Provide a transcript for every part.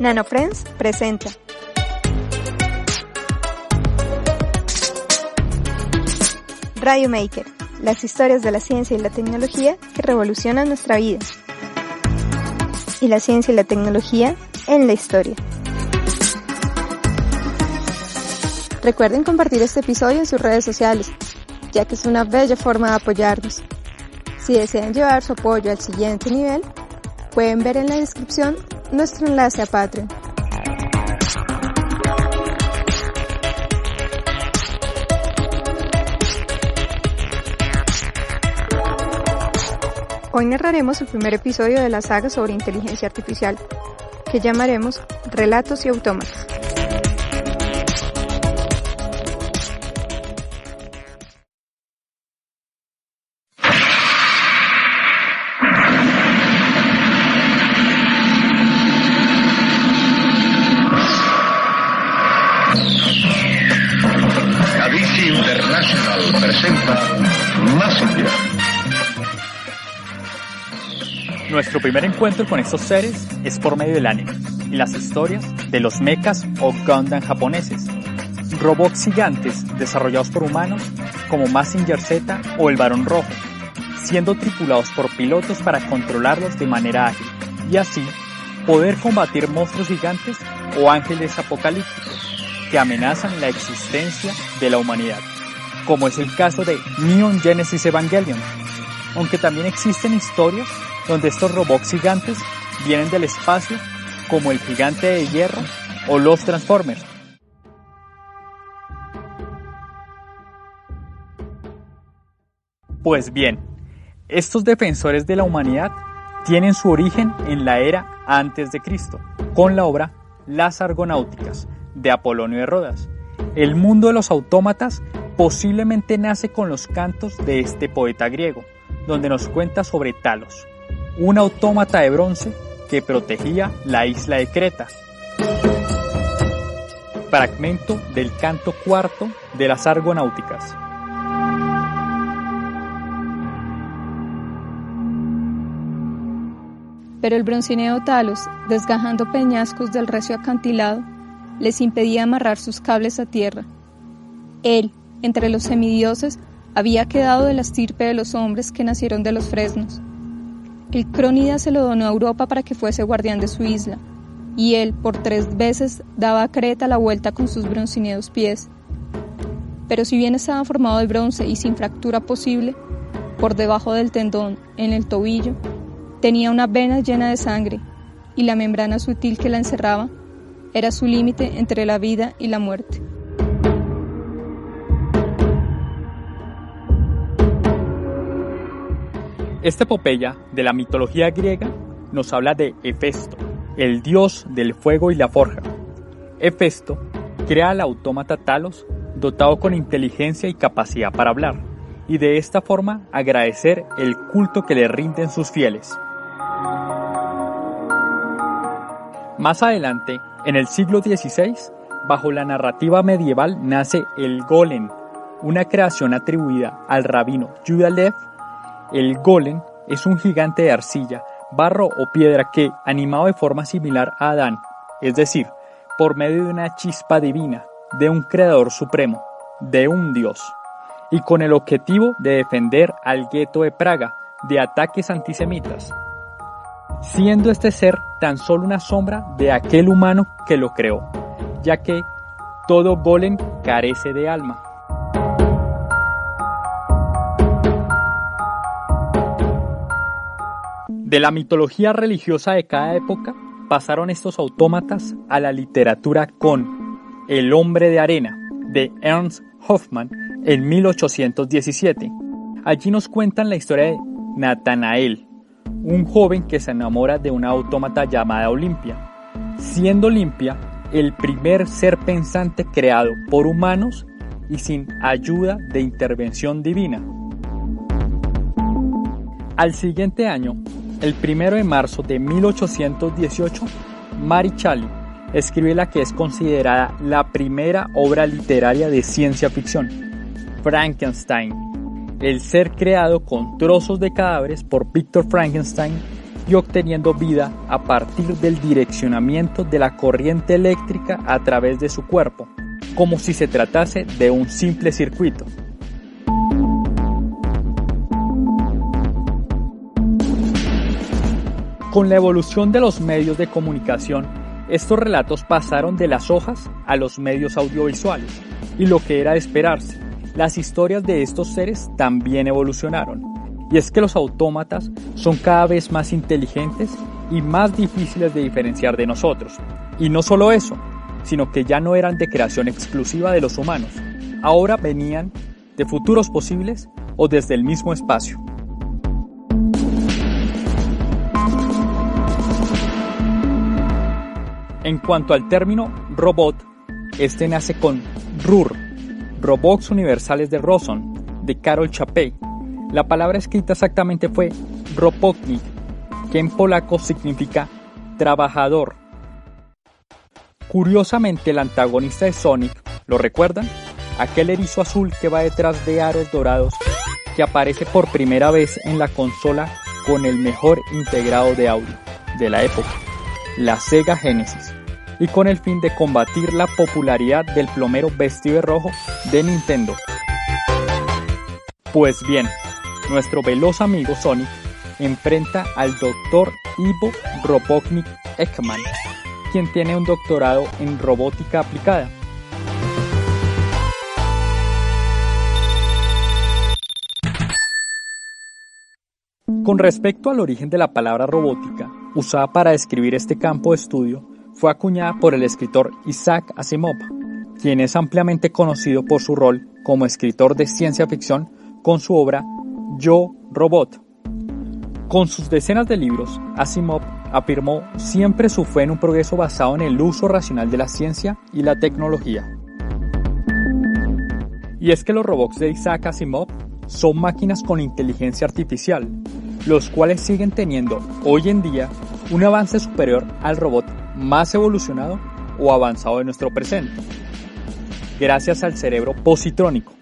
NanoFriends presenta Radio Maker, las historias de la ciencia y la tecnología que revolucionan nuestra vida. Y la ciencia y la tecnología en la historia. Recuerden compartir este episodio en sus redes sociales, ya que es una bella forma de apoyarnos. Si desean llevar su apoyo al siguiente nivel, pueden ver en la descripción nuestro enlace a Patreon. Hoy narraremos el primer episodio de la saga sobre inteligencia artificial, que llamaremos Relatos y Autómatas. Avicii International presenta Messenger. Nuestro primer encuentro con estos seres es por medio del anime y las historias de los mechas o Gundam japoneses, robots gigantes desarrollados por humanos como Mazinger Z o el Barón Rojo, siendo tripulados por pilotos para controlarlos de manera ágil y así poder combatir monstruos gigantes o ángeles apocalípticos que amenazan la existencia de la humanidad, como es el caso de Neon Genesis Evangelion, aunque también existen historias donde estos robots gigantes vienen del espacio, como el Gigante de Hierro o los Transformers. Pues bien, estos defensores de la humanidad tienen su origen en la era antes de Cristo, con la obra Las Argonáuticas, de Apolonio de Rodas. El mundo de los autómatas posiblemente nace con los cantos de este poeta griego, donde nos cuenta sobre Talos, un autómata de bronce que protegía la isla de Creta. Fragmento del canto cuarto de las Argonáuticas. Pero el broncineo Talos, desgajando peñascos del recio acantilado, les impedía amarrar sus cables a tierra. Él, entre los semidioses, había quedado de la estirpe de los hombres que nacieron de los fresnos. El Crónida se lo donó a Europa para que fuese guardián de su isla, y él por 3 veces daba a Creta la vuelta con sus broncineos pies. Pero si bien estaba formado de bronce y sin fractura posible, por debajo del tendón, en el tobillo, tenía una vena llena de sangre, y la membrana sutil que la encerraba era su límite entre la vida y la muerte. Esta epopeya de la mitología griega nos habla de Hefesto, el dios del fuego y la forja. Hefesto crea al autómata Talos dotado con inteligencia y capacidad para hablar, y de esta forma agradecer el culto que le rinden sus fieles. Más adelante, en el siglo XVI, bajo la narrativa medieval nace el Golem, una creación atribuida al rabino Yehuda Lev. El golem es un gigante de arcilla, barro o piedra que, animado de forma similar a Adán, es decir, por medio de una chispa divina, de un creador supremo, de un dios, y con el objetivo de defender al gueto de Praga de ataques antisemitas, siendo este ser tan solo una sombra de aquel humano que lo creó, ya que todo golem carece de alma. De la mitología religiosa de cada época pasaron estos autómatas a la literatura con El hombre de arena, de Ernst Hoffmann, en 1817. Allí nos cuentan la historia de Natanael, un joven que se enamora de una autómata llamada Olimpia, siendo Olimpia el primer ser pensante creado por humanos y sin ayuda de intervención divina. Al siguiente año, el 1 de marzo de 1818, Mary Shelley escribe la que es considerada la primera obra literaria de ciencia ficción, Frankenstein, el ser creado con trozos de cadáveres por Victor Frankenstein y obteniendo vida a partir del direccionamiento de la corriente eléctrica a través de su cuerpo, como si se tratase de un simple circuito. Con la evolución de los medios de comunicación, estos relatos pasaron de las hojas a los medios audiovisuales, y lo que era de esperarse, las historias de estos seres también evolucionaron. Y es que los autómatas son cada vez más inteligentes y más difíciles de diferenciar de nosotros. Y no solo eso, sino que ya no eran de creación exclusiva de los humanos, ahora venían de futuros posibles o desde el mismo espacio. En cuanto al término robot, este nace con RUR, Robots Universales de Roson, de Karol Czapek. La palabra escrita exactamente fue robotnik, que en polaco significa trabajador. Curiosamente, el antagonista de Sonic, ¿lo recuerdan? Aquel erizo azul que va detrás de aros dorados, que aparece por primera vez en la consola con el mejor integrado de audio de la época, la Sega Genesis, y con el fin de combatir la popularidad del plomero vestido de rojo de Nintendo. Pues bien, nuestro veloz amigo Sonic enfrenta al Dr. Ivo Robotnik Ekman, quien tiene un doctorado en robótica aplicada. Con respecto al origen de la palabra robótica, usada para describir este campo de estudio, fue acuñada por el escritor Isaac Asimov, quien es ampliamente conocido por su rol como escritor de ciencia ficción con su obra Yo, Robot. Con sus decenas de libros, Asimov afirmó siempre su fe en un progreso basado en el uso racional de la ciencia y la tecnología. Y es que los robots de Isaac Asimov son máquinas con inteligencia artificial, los cuales siguen teniendo hoy en día un avance superior al robot más evolucionado o avanzado de nuestro presente, gracias al cerebro positrónico,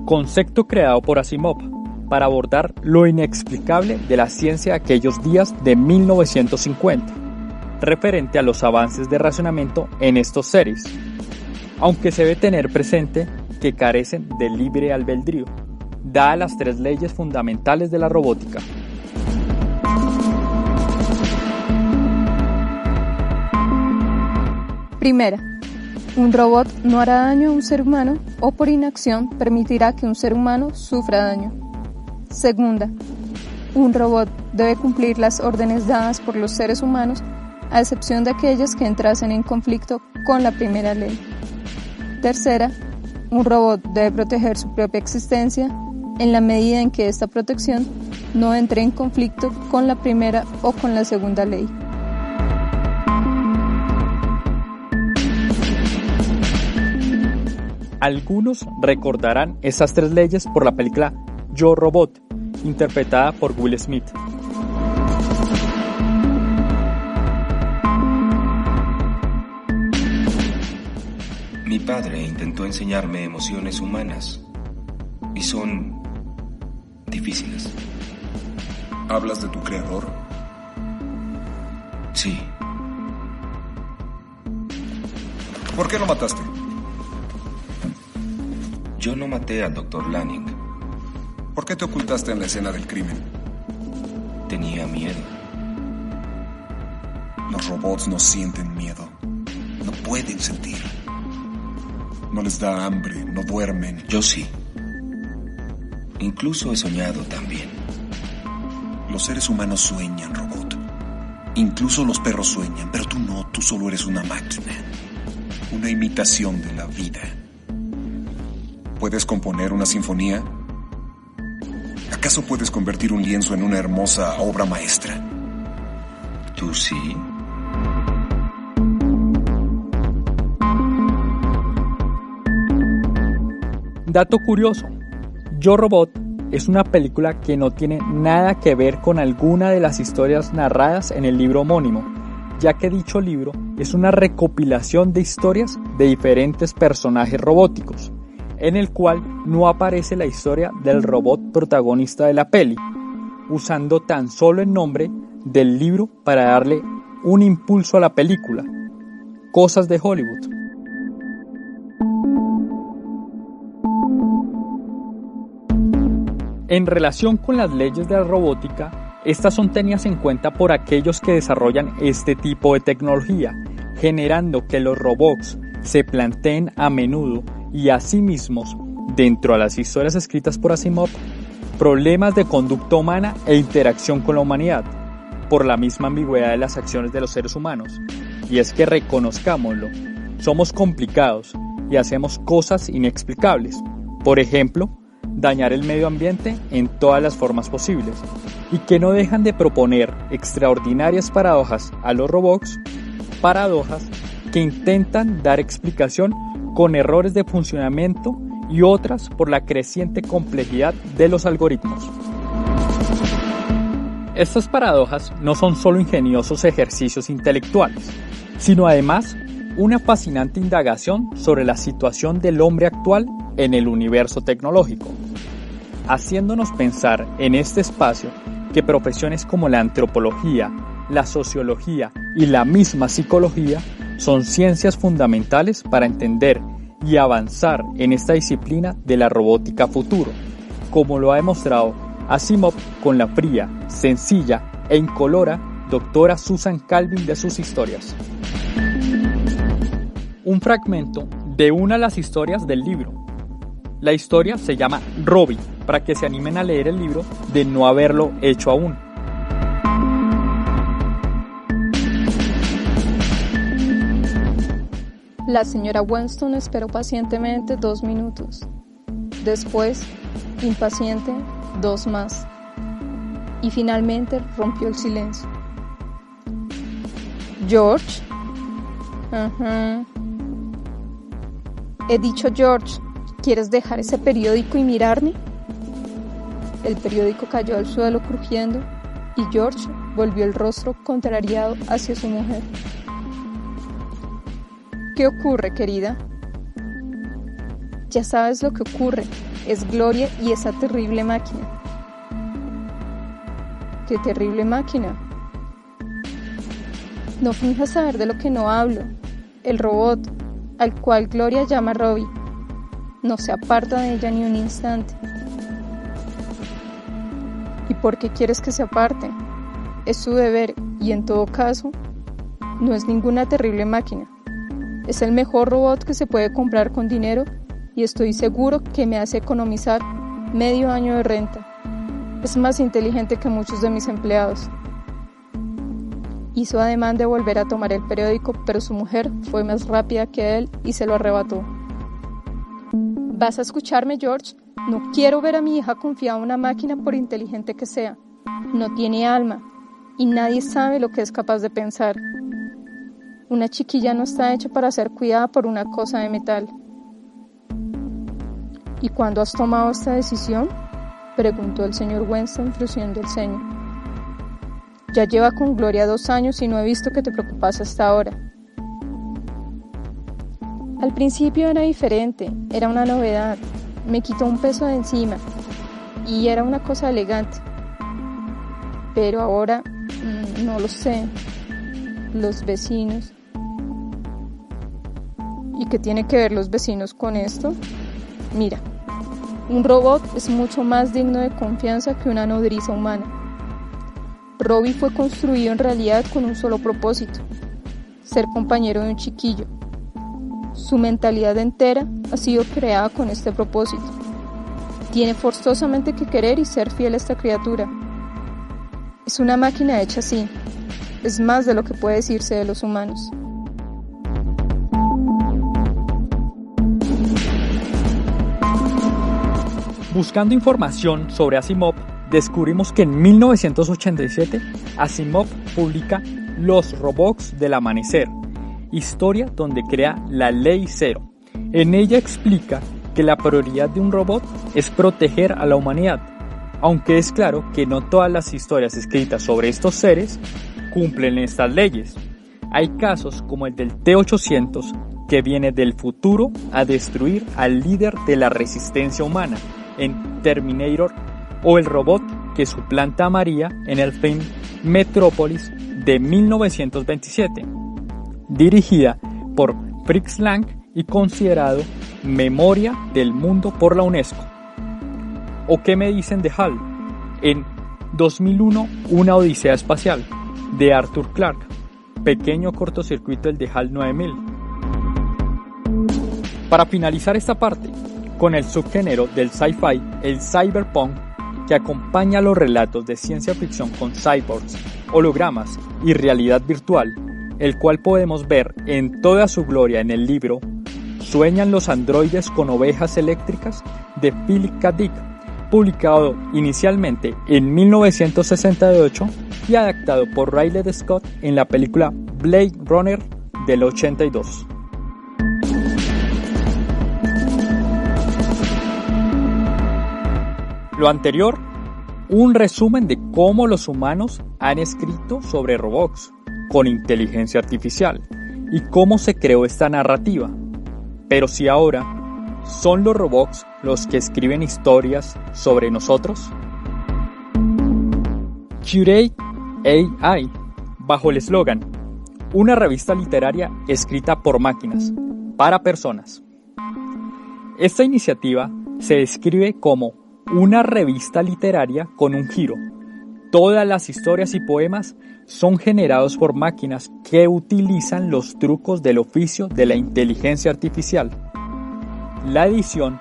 concepto creado por Asimov para abordar lo inexplicable de la ciencia de aquellos días de 1950, referente a los avances de razonamiento en estos seres, aunque se debe tener presente que carecen de libre albedrío, dadas las 3 leyes fundamentales de la robótica. Primera, un robot no hará daño a un ser humano o por inacción permitirá que un ser humano sufra daño. Segunda, un robot debe cumplir las órdenes dadas por los seres humanos, a excepción de aquellas que entrasen en conflicto con la primera ley. Tercera, un robot debe proteger su propia existencia en la medida en que esta protección no entre en conflicto con la primera o con la segunda ley. Algunos recordarán esas 3 leyes por la película Yo, Robot, interpretada por Will Smith. Mi padre intentó enseñarme emociones humanas y son difíciles. ¿Hablas de tu creador? Sí. ¿Por qué lo mataste? Yo no maté al Dr. Lanning. ¿Por qué te ocultaste en la escena del crimen? Tenía miedo. Los robots no sienten miedo. No pueden sentir. No les da hambre, no duermen. Yo sí. Incluso he soñado también. Los seres humanos sueñan, robot. Incluso los perros sueñan, pero tú no, tú solo eres una máquina. Una imitación de la vida. ¿Puedes componer una sinfonía? ¿Acaso puedes convertir un lienzo en una hermosa obra maestra? ¿Tú sí? Dato curioso, Yo, Robot es una película que no tiene nada que ver con alguna de las historias narradas en el libro homónimo, ya que dicho libro es una recopilación de historias de diferentes personajes robóticos, en el cual no aparece la historia del robot protagonista de la peli, usando tan solo el nombre del libro para darle un impulso a la película. Cosas de Hollywood. En relación con las leyes de la robótica, estas son tenidas en cuenta por aquellos que desarrollan este tipo de tecnología, generando que los robots se planteen a menudo y a sí mismos, dentro de las historias escritas por Asimov, problemas de conducta humana e interacción con la humanidad, por la misma ambigüedad de las acciones de los seres humanos. Y es que reconozcámoslo, somos complicados y hacemos cosas inexplicables. Por ejemplo, dañar el medio ambiente en todas las formas posibles, y que no dejan de proponer extraordinarias paradojas a los robots, paradojas que intentan dar explicación con errores de funcionamiento y otras por la creciente complejidad de los algoritmos. Estas paradojas no son solo ingeniosos ejercicios intelectuales, sino además una fascinante indagación sobre la situación del hombre actual en el universo tecnológico, haciéndonos pensar en este espacio que profesiones como la antropología, la sociología y la misma psicología son ciencias fundamentales para entender y avanzar en esta disciplina de la robótica futuro, como lo ha demostrado Asimov con la fría, sencilla e incolora doctora Susan Calvin de sus historias. Un fragmento de una de las historias del libro. La historia se llama Robbie, para que se animen a leer el libro de no haberlo hecho aún. La señora Weston esperó pacientemente 2 minutos. Después, impaciente, 2 más. Y finalmente rompió el silencio. ¿George? Ajá. He dicho, George, ¿quieres dejar ese periódico y mirarme? El periódico cayó al suelo crujiendo y George volvió el rostro contrariado hacia su mujer. ¿Qué ocurre, querida? Ya sabes lo que ocurre. Es Gloria y esa terrible máquina. ¿Qué terrible máquina? No finjas saber de lo que no hablo. El robot, al cual Gloria llama Robbie, no se aparta de ella ni un instante. ¿Y por qué quieres que se aparte? Es su deber y en todo caso, no es ninguna terrible máquina. Es el mejor robot que se puede comprar con dinero y estoy seguro que me hace economizar medio año de renta. Es más inteligente que muchos de mis empleados. Hizo ademán de volver a tomar el periódico, pero su mujer fue más rápida que él y se lo arrebató. ¿Vas a escucharme, George? No quiero ver a mi hija confiada a una máquina por inteligente que sea. No tiene alma y nadie sabe lo que es capaz de pensar. Una chiquilla no está hecha para ser cuidada por una cosa de metal. ¿Y cuándo has tomado esta decisión?, preguntó el señor Weston frunciendo el ceño. Ya lleva con Gloria 2 años y no he visto que te preocupas hasta ahora. Al principio era diferente, era una novedad, me quitó un peso de encima y era una cosa elegante. Pero ahora, no lo sé, los vecinos. ¿Y qué tiene que ver los vecinos con esto? Mira, un robot es mucho más digno de confianza que una nodriza humana. Robbie fue construido en realidad con un solo propósito: ser compañero de un chiquillo. Su mentalidad entera ha sido creada con este propósito. Tiene forzosamente que querer y ser fiel a esta criatura. Es una máquina hecha así. Es más de lo que puede decirse de los humanos. Buscando información sobre Asimov, descubrimos que en 1987 Asimov publica Los robots del amanecer, historia donde crea la Ley Zero. En ella explica que la prioridad de un robot es proteger a la humanidad, aunque es claro que no todas las historias escritas sobre estos seres cumplen estas leyes. Hay casos como el del T-800, que viene del futuro a destruir al líder de la resistencia humana en Terminator, o el robot que suplanta a María en el film Metrópolis de 1927, dirigida por Fritz Lang y considerado Memoria del Mundo por la UNESCO. ¿O qué me dicen de HAL? En 2001, Una Odisea Espacial, de Arthur Clarke, pequeño cortocircuito el de HAL 9000. Para finalizar esta parte, con el subgénero del sci-fi, el cyberpunk, que acompaña los relatos de ciencia ficción con cyborgs, hologramas y realidad virtual, el cual podemos ver en toda su gloria en el libro Sueñan los androides con ovejas eléctricas de Philip K. Dick, publicado inicialmente en 1968 y adaptado por Ridley Scott en la película Blade Runner del 82. Lo anterior, un resumen de cómo los humanos han escrito sobre robots con inteligencia artificial y cómo se creó esta narrativa. Pero si ahora son los robots los que escriben historias sobre nosotros. Curate AI, bajo el eslogan, una revista literaria escrita por máquinas, para personas. Esta iniciativa se describe como una revista literaria con un giro. Todas las historias y poemas son generados por máquinas que utilizan los trucos del oficio de la inteligencia artificial. La edición,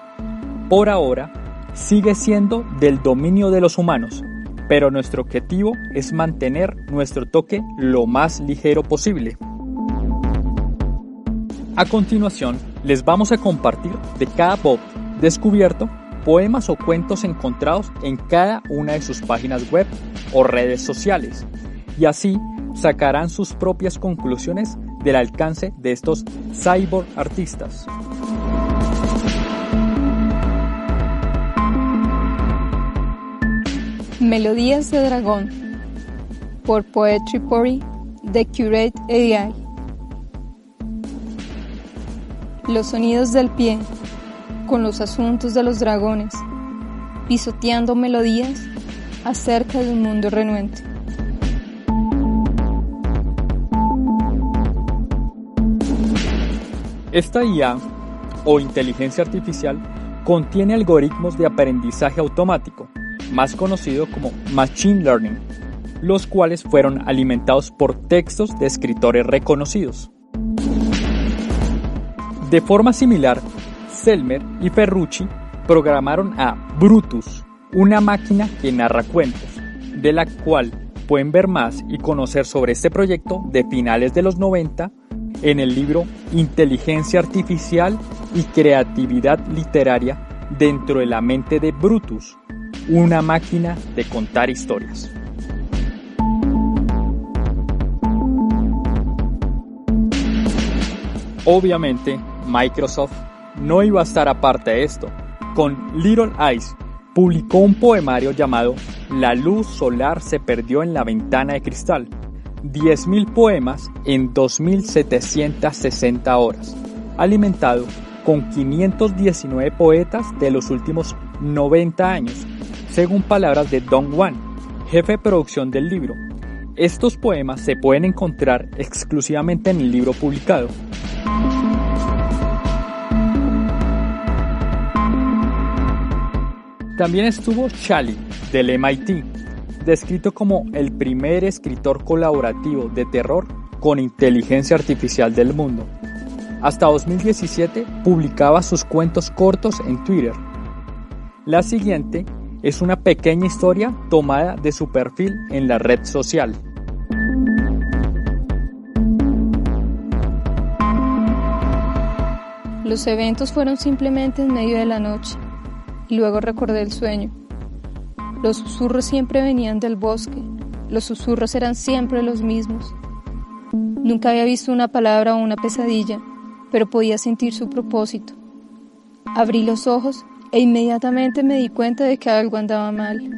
por ahora, sigue siendo del dominio de los humanos, pero nuestro objetivo es mantener nuestro toque lo más ligero posible. A continuación, les vamos a compartir de cada bot descubierto poemas o cuentos encontrados en cada una de sus páginas web o redes sociales, y así sacarán sus propias conclusiones del alcance de estos cyborg artistas. Melodías de Dragón, por Poetry Pori de Curate AI. Los sonidos del pie, con los asuntos de los dragones, pisoteando melodías acerca de un mundo renuente. Esta IA, o inteligencia artificial, contiene algoritmos de aprendizaje automático, más conocido como Machine Learning, los cuales fueron alimentados por textos de escritores reconocidos. De forma similar, Selmer y Ferrucci programaron a Brutus, una máquina que narra cuentos, de la cual pueden ver más y conocer sobre este proyecto de finales de los 90 en el libro Inteligencia Artificial y Creatividad Literaria dentro de la mente de Brutus, una máquina de contar historias. Obviamente, Microsoft no iba a estar aparte de esto. Con Little Eyes publicó un poemario llamado La luz solar se perdió en la ventana de cristal, 10.000 poemas en 2.760 horas, alimentado con 519 poetas de los últimos 90 años, según palabras de Dong Wan, jefe de producción del libro. Estos poemas se pueden encontrar exclusivamente en el libro publicado. También estuvo Charlie, del MIT, descrito como el primer escritor colaborativo de terror con inteligencia artificial del mundo. Hasta 2017 publicaba sus cuentos cortos en Twitter. La siguiente es una pequeña historia tomada de su perfil en la red social. Los eventos fueron simplemente en medio de la noche. Y luego recordé el sueño. Los susurros siempre venían del bosque. Los susurros eran siempre los mismos. Nunca había visto una palabra o una pesadilla, pero podía sentir su propósito. Abrí los ojos e inmediatamente me di cuenta de que algo andaba mal.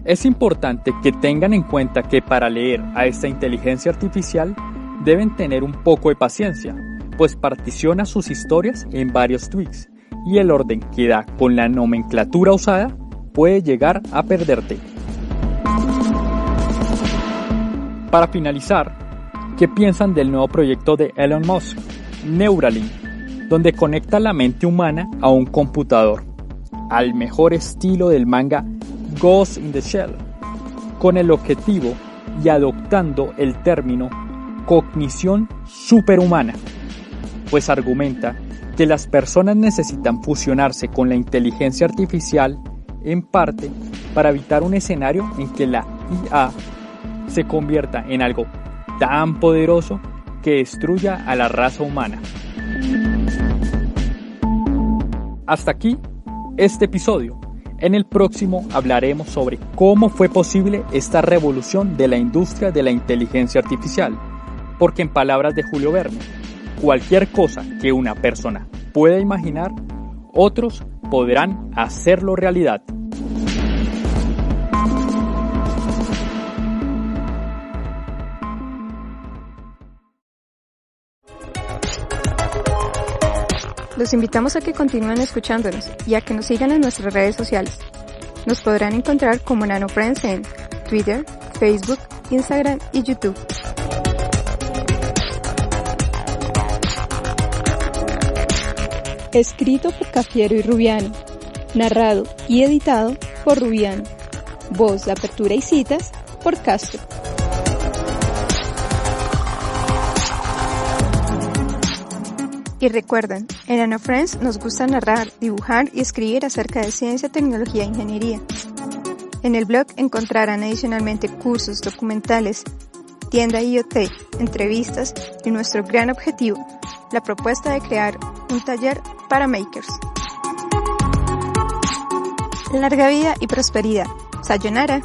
Es importante que tengan en cuenta que para leer a esta inteligencia artificial deben tener un poco de paciencia, pues particiona sus historias en varios tweets y el orden que da con la nomenclatura usada puede llegar a perderte. Para finalizar, ¿qué piensan del nuevo proyecto de Elon Musk, Neuralink, donde conecta la mente humana a un computador, al mejor estilo del manga Ghost in the Shell, con el objetivo y adoptando el término cognición superhumana, pues argumenta que las personas necesitan fusionarse con la inteligencia artificial en parte para evitar un escenario en que la IA se convierta en algo tan poderoso que destruya a la raza humana. Hasta aquí este episodio. En el próximo hablaremos sobre cómo fue posible esta revolución de la industria de la inteligencia artificial, porque en palabras de Julio Verne, cualquier cosa que una persona pueda imaginar, otros podrán hacerlo realidad. Los invitamos a que continúen escuchándonos y a que nos sigan en nuestras redes sociales. Nos podrán encontrar como NanoFriends en Twitter, Facebook, Instagram y YouTube. Escrito por Cafiero y Rubiano. Narrado y editado por Rubiano. Voz de apertura y citas por Castro. Y recuerden, en NanoFriends nos gusta narrar, dibujar y escribir acerca de ciencia, tecnología e ingeniería. En el blog encontrarán adicionalmente cursos, documentales, tienda IoT, entrevistas y nuestro gran objetivo, la propuesta de crear un taller para makers. Larga vida y prosperidad. Sayonara.